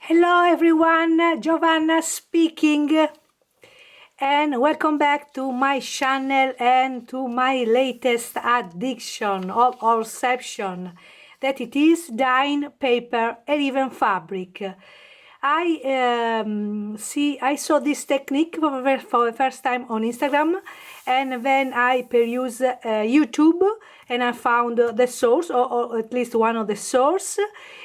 Hello everyone, Giovanna speaking, and welcome back to my channel and to my latest addiction or obsession, that it is dyeing paper and even fabric. I saw this technique for the first time on Instagram, and then I perused YouTube, and I found the source, or at least one of the source.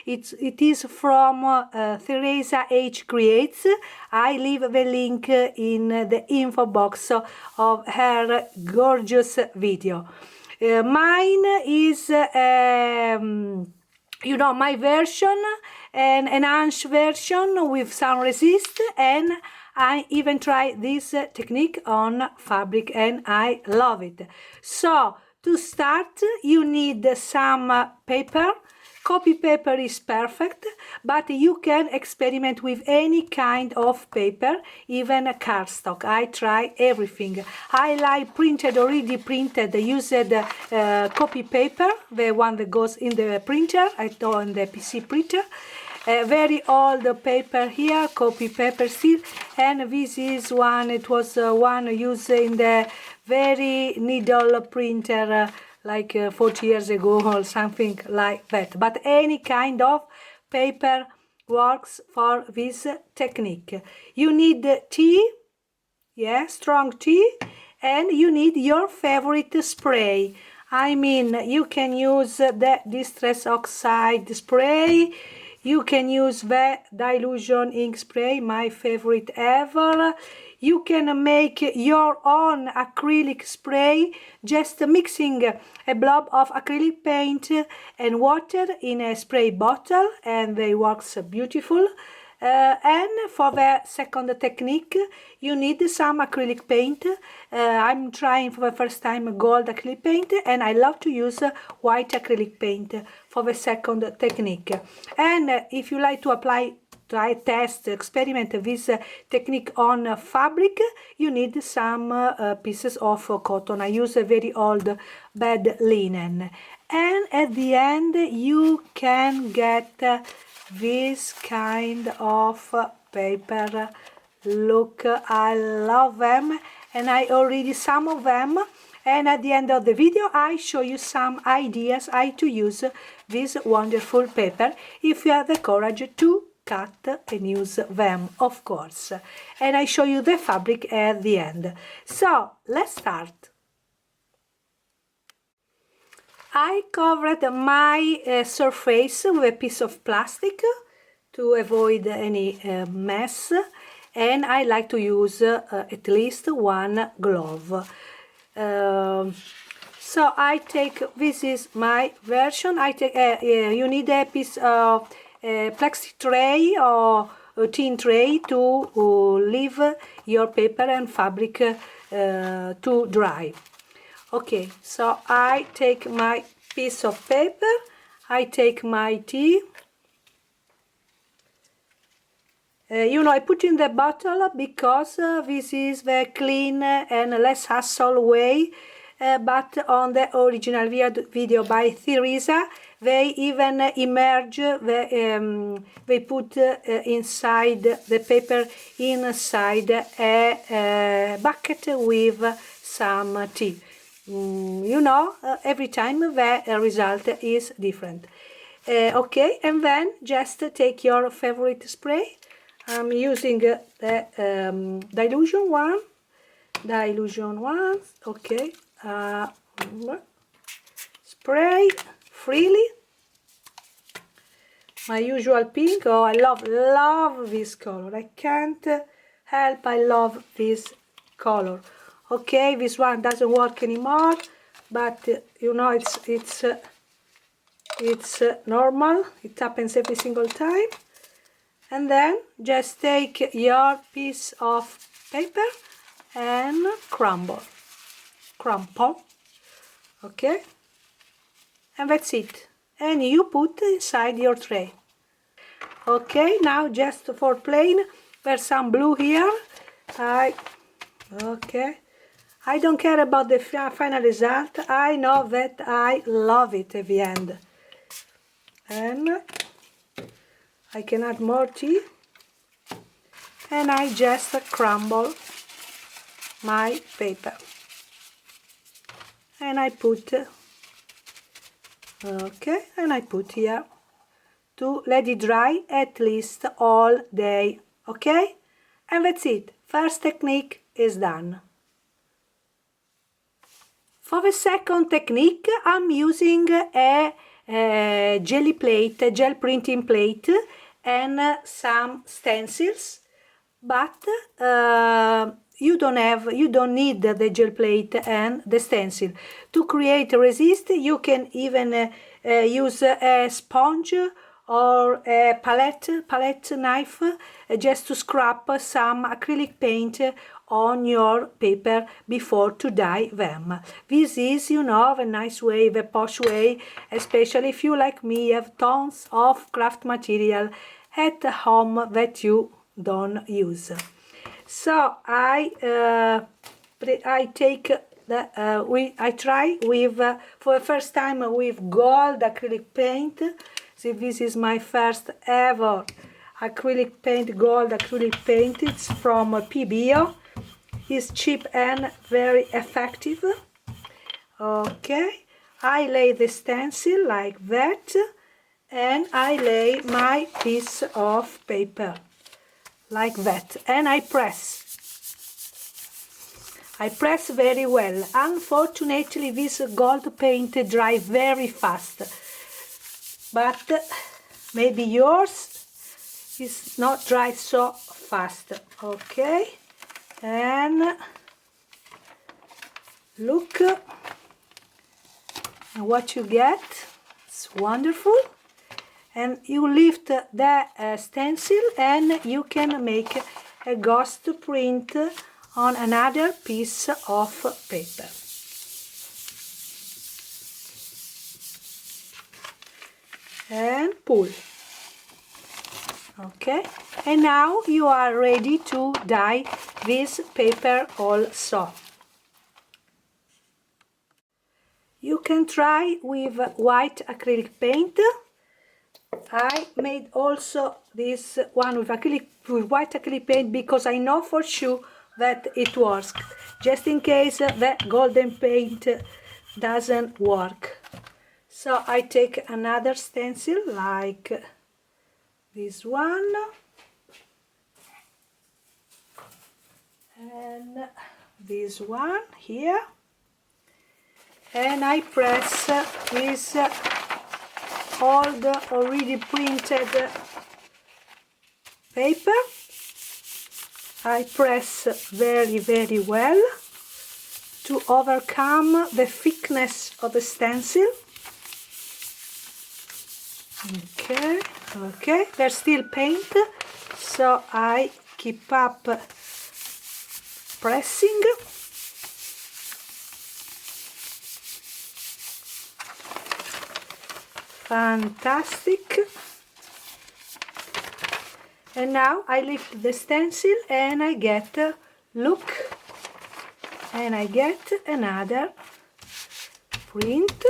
It is from TheresaH Creates. I leave the link in the info box of her gorgeous video. Mine is my version, an enhanced version with sun resist, and I even try this technique on fabric and I love it. So to start, you need some paper. Copy paper is perfect, but you can experiment with any kind of paper, even cardstock. I try everything. I like printed, already printed, used copy paper, the one that goes in the printer, on the PC printer. Very old paper here, copy paper still, and this is one, it was one used in the very needle printer, like 40 years ago or something like that. But any kind of paper works for this technique. You need tea, strong tea, and you need your favorite spray. I mean, you can use the distress oxide spray, you can use the dilution ink spray, my favorite ever. You can make your own acrylic spray, just mixing a blob of acrylic paint and water in a spray bottle, and they works beautiful. And for the second technique, you need some acrylic paint. I'm trying for the first time gold acrylic paint, and I love to use white acrylic paint for the second technique. And if you like to apply, try, test, experiment this technique on fabric, you need some pieces of cotton. I use a very old bed linen. And at the end, you can get this kind of paper. Look, I love them, and I already some of them, and at the end of the video I show you some ideas how to use this wonderful paper, if you have the courage to cut and use them, of course, and I show you the fabric at the end. So let's start. I covered my surface with a piece of plastic to avoid any mess, and I like to use at least one glove. So I take, this is my version. I take you need a piece of plexi tray or a tin tray to leave your paper and fabric to dry. Okay, so I take my piece of paper, I take my tea. I put in the bottle because this is the clean and less hassle way, but on the original video by Theresa, they even immerse, they put inside the paper, inside a bucket with some tea. Every time the result is different. Okay, and then just take your favorite spray. I'm using the dilution one, okay, spray freely, my usual pink. Oh, I love this color, I can't help, I love this color. Okay, this one doesn't work anymore, but it's normal, it happens every single time. And then just take your piece of paper and crumple, okay, and that's it, and you put inside your tray. Okay, now just for plain, there's some blue here. Okay, I don't care about the final result, I know that I love it at the end. And I can add more tea, and I just crumble my paper, and I put, okay, and I put here to let it dry at least all day, okay? And that's it. First technique is done. For the second technique, I'm using a jelly plate, a gel printing plate, and some stencils, but you don't need the gel plate and the stencil. To create a resist, you can even use a sponge or a palette knife just to scrap some acrylic paint on your paper before to dye them. This is, you know, the nice way, the posh way, especially if you, like me, have tons of craft material at home that you don't use. So I take the I try with for the first time with gold acrylic paint. See, this is my first ever acrylic paint, gold acrylic paint. It's from PBio. It's cheap and very effective. Okay, I lay the stencil like that, and I lay my piece of paper like that, and I press very well. Unfortunately, this gold paint dries very fast, but maybe yours is not dry so fast. Okay, and look what you get. It's wonderful. And you lift the stencil and you can make a ghost print on another piece of paper. And pull. Okay, and now you are ready to dye this paper also. You can try with white acrylic paint. I made also this one with white acrylic paint because I know for sure that it works, just in case the golden paint doesn't work. So I take another stencil like this one, and this one here, and I press this all the already printed paper. I press very, very well to overcome the thickness of the stencil. Okay, okay, there's still paint, so I keep up pressing. Fantastic. And now I lift the stencil and I get, look, and I get another print.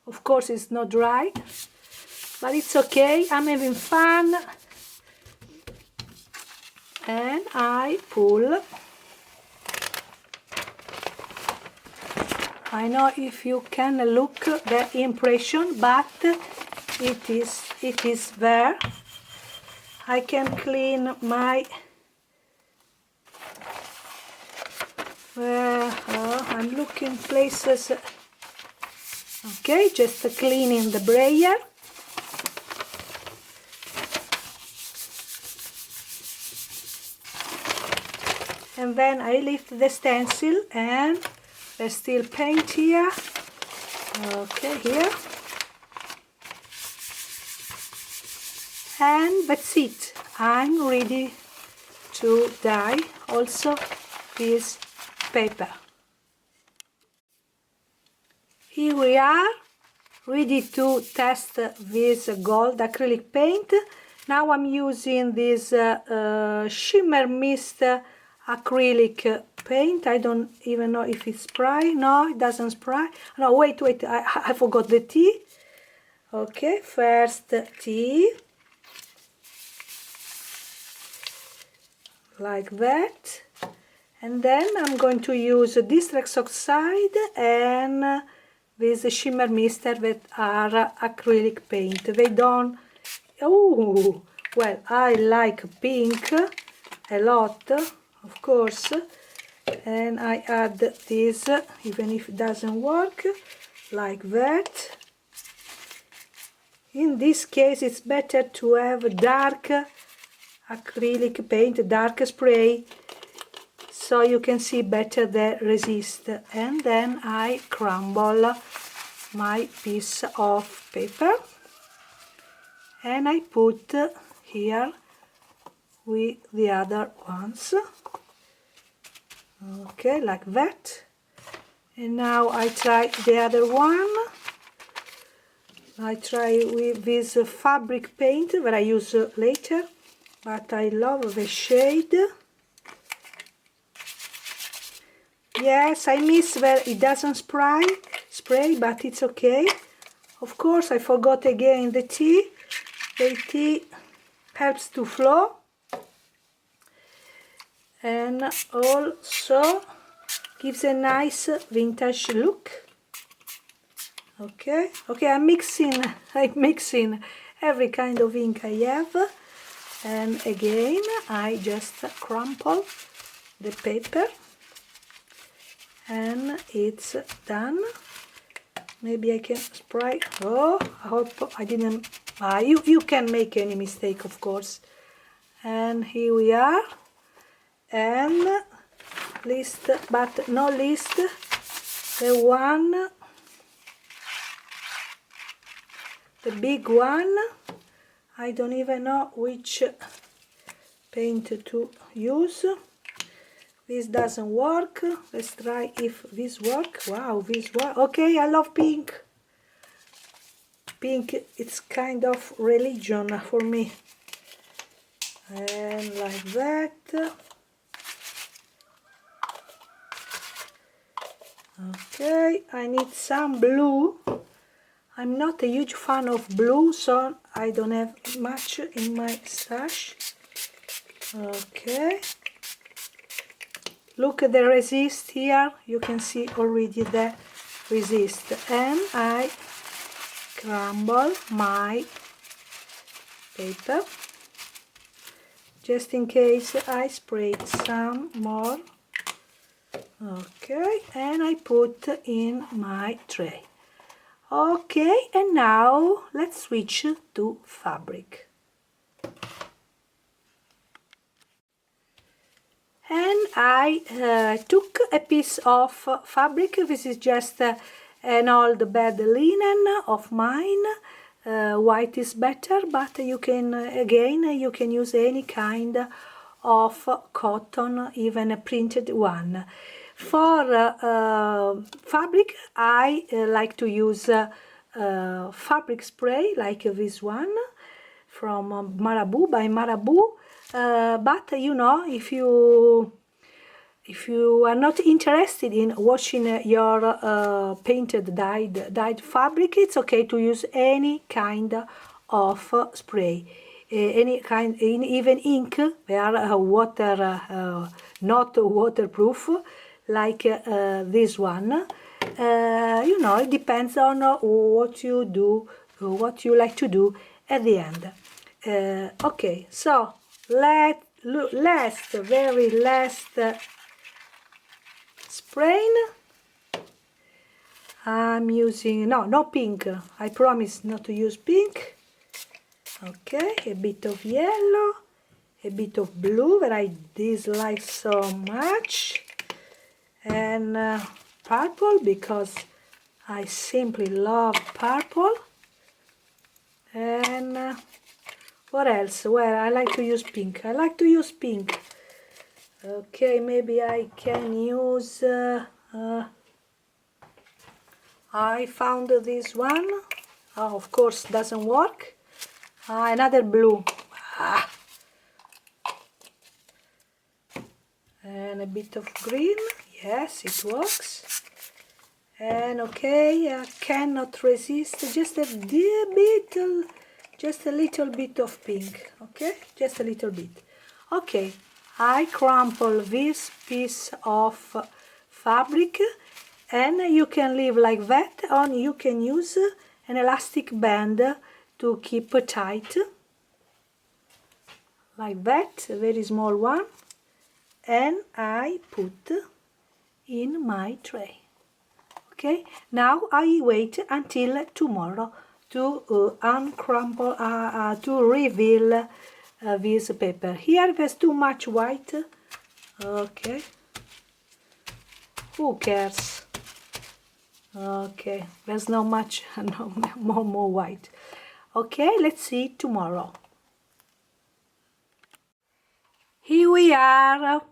Of course it's not dry, but it's okay, I'm having fun. And I pull. I know if you can look the impression, but it is there. I can clean my I'm looking places. Okay, just cleaning the brayer. And then I lift the stencil and there's still paint here. Okay, here. And that's it. I'm ready to dye also this paper. Here we are, ready to test this gold acrylic paint. Now I'm using this shimmer mist acrylic paint. I don't even know if it's spray. No, it doesn't spray. No, wait, I forgot the tea. Okay, first tea, like that, and then I'm going to use this oxide and this shimmer mister that are acrylic paint. They don't, oh, well, I like pink a lot, of course, and I add this, even if it doesn't work, like that. In this case it's better to have dark acrylic paint, dark spray, so you can see better the resist. And then I crumble my piece of paper and I put here with the other ones, okay, like that. And now I try the other one. I try with this fabric paint that I use later, but I love the shade. Yes, I miss that it doesn't spray, but it's okay. Of course, I forgot again the tea. The tea helps to flow, and also gives a nice vintage look. Okay, I'm mixing every kind of ink I have, and again I just crumple the paper and it's done. Maybe I can spray. Oh, I hope I didn't. You can make any mistake, of course. And here we are. And list, but no list, the one, the big one. I don't even know which paint to use. This doesn't work. Let's try if this works. Wow, this works. Okay, I love pink. Pink, it's kind of religion for me. And like that. Okay, I need some blue. I'm not a huge fan of blue, so I don't have much in my stash. Okay. Look at the resist here. You can see already the resist. And I crumble my paper, just in case I sprayed some more. Okay, and I put in my tray. Okay, and now let's switch to fabric. And I took a piece of fabric. This is just an old bed linen of mine. White is better, but you can, again, you can use any kind of cotton, even a printed one. For fabric, I like to use fabric spray like this one from Marabu, by Marabu. But you know, if you are not interested in washing your painted dyed fabric, it's okay to use any kind of spray, any kind, even ink. They are not waterproof, like this one. You know, it depends on what you do, what you like to do at the end. Okay, so very last spraying. I'm using no pink. I promise not to use pink. Okay, a bit of yellow, a bit of blue that I dislike so much, and purple, because I simply love purple. And what else? Well, I like to use pink. Okay, maybe I can use I found this one. Oh, of course doesn't work. Another blue. And a bit of green. Yes, it works. And okay, I cannot resist just a little bit of pink, okay? Just a little bit. Okay, I crumple this piece of fabric, and you can leave like that, or you can use an elastic band to keep tight, like that, a very small one, and I put in my tray. Okay, now I wait until tomorrow to uncrumple, to reveal this paper. Here there's too much white. Okay, who cares? Okay, there's not much, no more white. Okay, let's see tomorrow. Here we are.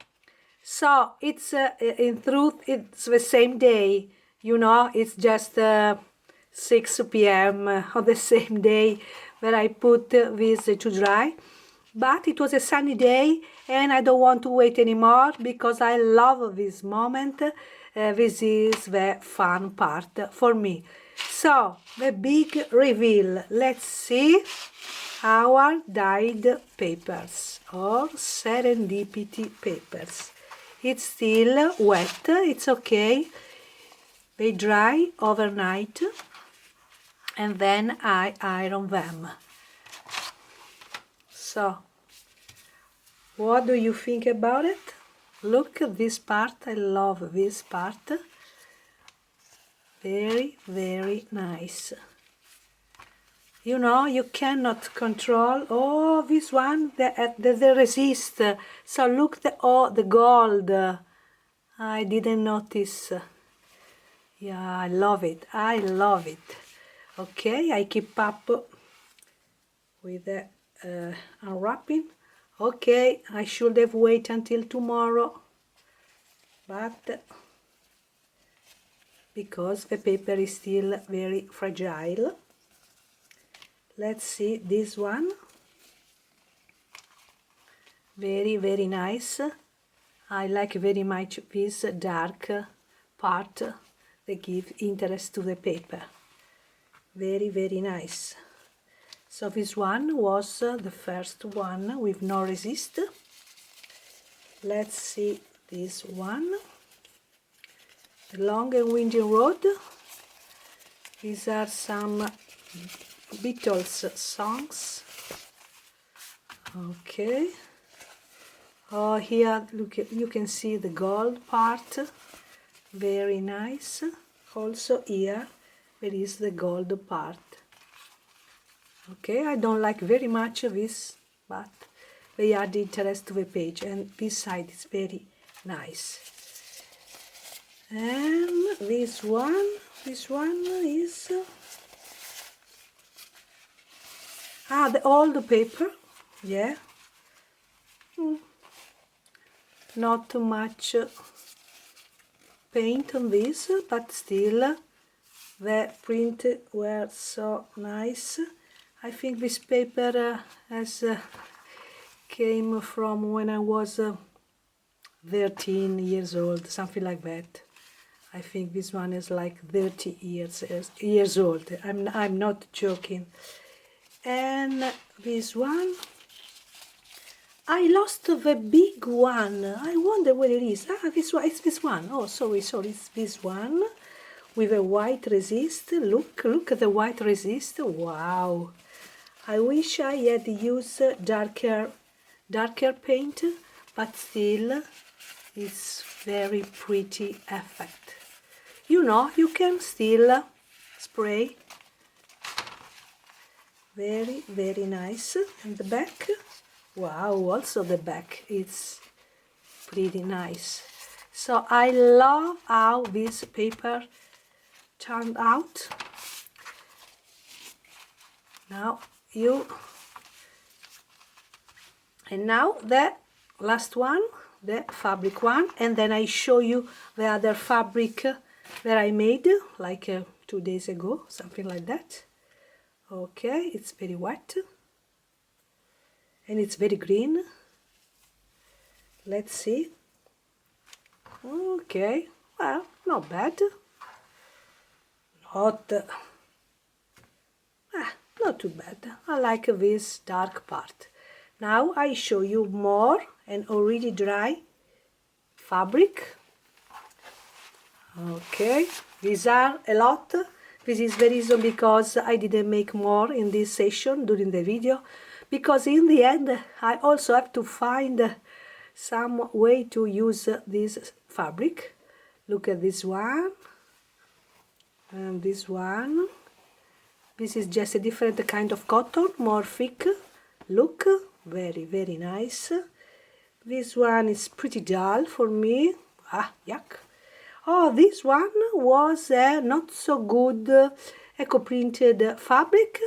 So it's in truth it's the same day, you know, it's just 6 p.m. on the same day where I put this to dry. But it was a sunny day and I don't want to wait anymore because I love this moment. This is the fun part for me. So the big reveal. Let's see our dyed papers or Serendipity papers. It's still wet, it's okay. They dry overnight and then I iron them. So, what do you think about it? Look at this part, I love this part. Very, very nice. You know, you cannot control. Oh, this one, the resist. So look, the gold. I didn't notice. Yeah, I love it. I love it. Okay, I keep up with the unwrapping. Okay, I should have waited until tomorrow, but because the paper is still very fragile. Let's see this one. Very, very nice. I like very much this dark part that gives interest to the paper. Very, very nice. So this one was the first one with no resist. Let's see this one. The Long and Windy Road. These are some Beatles songs. Okay. Oh, here look, you can see the gold part. Very nice. Also here there is the gold part. Okay, I don't like very much this, but they add interest to the page, and this side is very nice. And this one is the old paper. Yeah. Not too much paint on this, but still the print were so nice. I think this paper has came from when I was 13 years old, something like that. I think this one is like 30 years old. I'm not joking. And this one, I lost the big one. I wonder where it is. This one. It's this one. Oh, sorry. It's this one with a white resist. Look at the white resist. Wow. I wish I had used darker paint, but still, it's very pretty effect. You know, you can still spray. Very, very nice. And the back. Wow, also the back is pretty nice. So I love how this paper turned out. Now now the last one, the fabric one, and then I show you the other fabric that I made like 2 days ago, something like that. Okay, it's very wet. And it's very green. Let's see. Okay, well, not bad. hot. Not too bad. I like this dark part. Now I show you more and already dry fabric. Okay, these are a lot. This is the reason because I didn't make more in this session during the video, because in the end I also have to find some way to use this fabric. Look at this one and this one. This is just a different kind of cotton, more thick. Look, very nice. This one is pretty dull for me. Yuck. Oh, this one was not so good eco-printed fabric,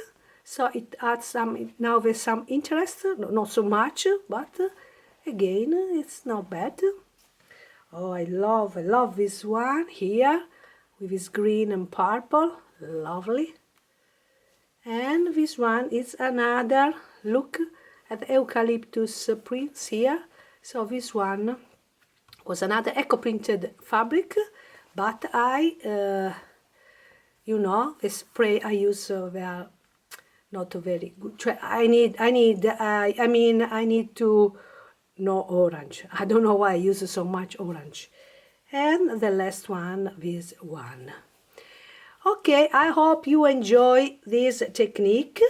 so it adds some, now there's some interest, not so much, but again, it's not bad. Oh, I love this one here, with this green and purple, lovely. And this one is another, look at the eucalyptus prints here. So this one was another eco-printed fabric, but I, you know, the spray I use, they are not very good. I need to know orange. I don't know why I use so much orange. And the last one, this one. Okay, I hope you enjoy this technique.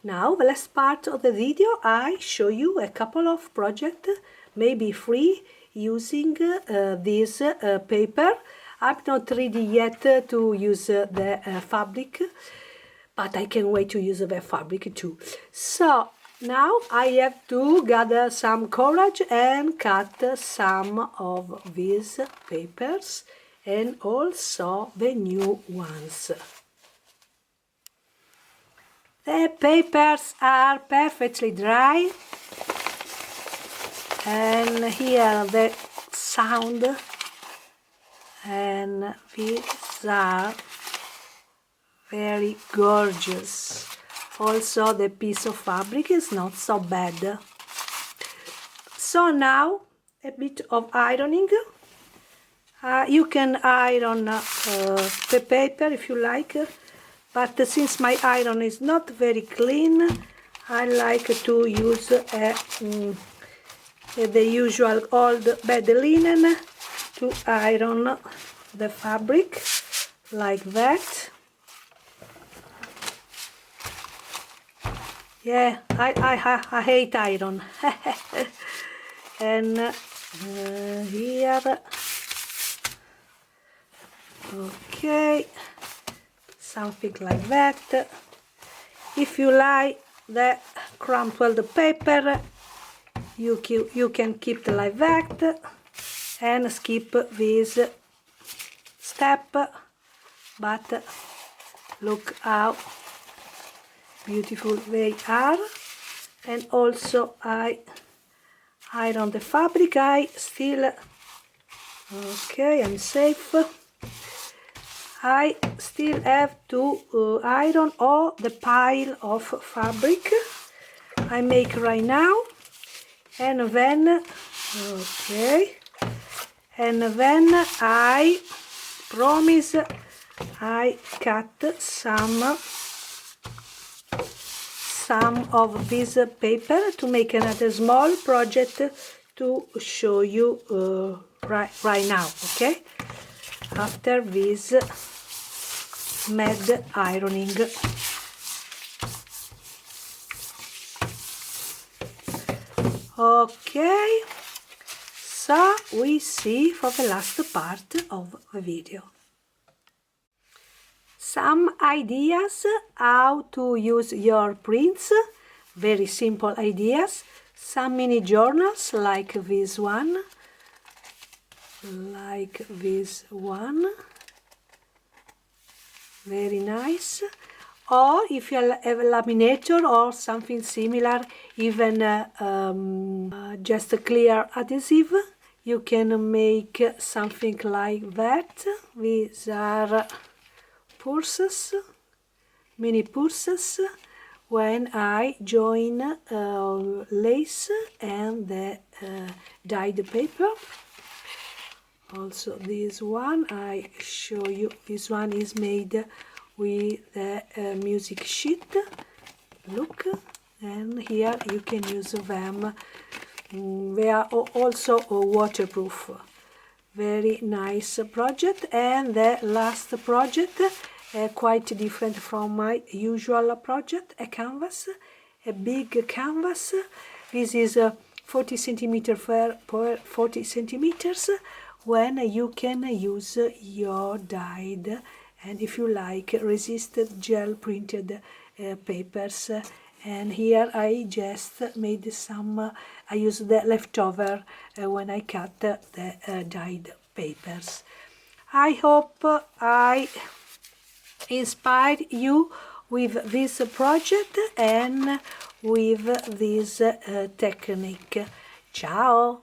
Now, the last part of the video, I show you a couple of projects, maybe free, using this paper. I'm not ready yet to use the fabric, but I can wait to use the fabric too. So, now I have to gather some courage and cut some of these papers, and also the new ones. The papers are perfectly dry, and here the sound, and these are very gorgeous. Also the piece of fabric is not so bad. So now a bit of ironing. You can iron the paper if you like, but since my iron is not very clean, I like to use the usual old bed linen to iron the fabric like that. Yeah, I hate iron. And here, okay, something like that. If you like the crumpled paper, you can keep it like that and skip this step, but look how beautiful they are. And also I iron the fabric. I still, okay, I'm safe. I still have to iron all the pile of fabric I make right now, and then, okay, and then I promise I cut some of this paper to make another small project to show you right now, okay, after this mad ironing. Okay, so we see for the last part of the video. Some ideas how to use your prints, very simple ideas. Some mini journals like this one, very nice. Or if you have a laminator or something similar, even just a clear adhesive, you can make something like that. These are purses, mini purses, when I join lace and the dyed paper. Also this one, I show you, this one is made with the music sheet. Look, and here you can use them. They are also waterproof. Very nice project. And the last project, quite different from my usual project, a canvas, a big canvas. This is 40 centimeter per 40 centimeters, when you can use your dyed and, if you like, resisted gel printed papers. And here I just made some, I used the leftover when I cut the dyed papers. I hope I inspired you with this project and with this technique. Ciao!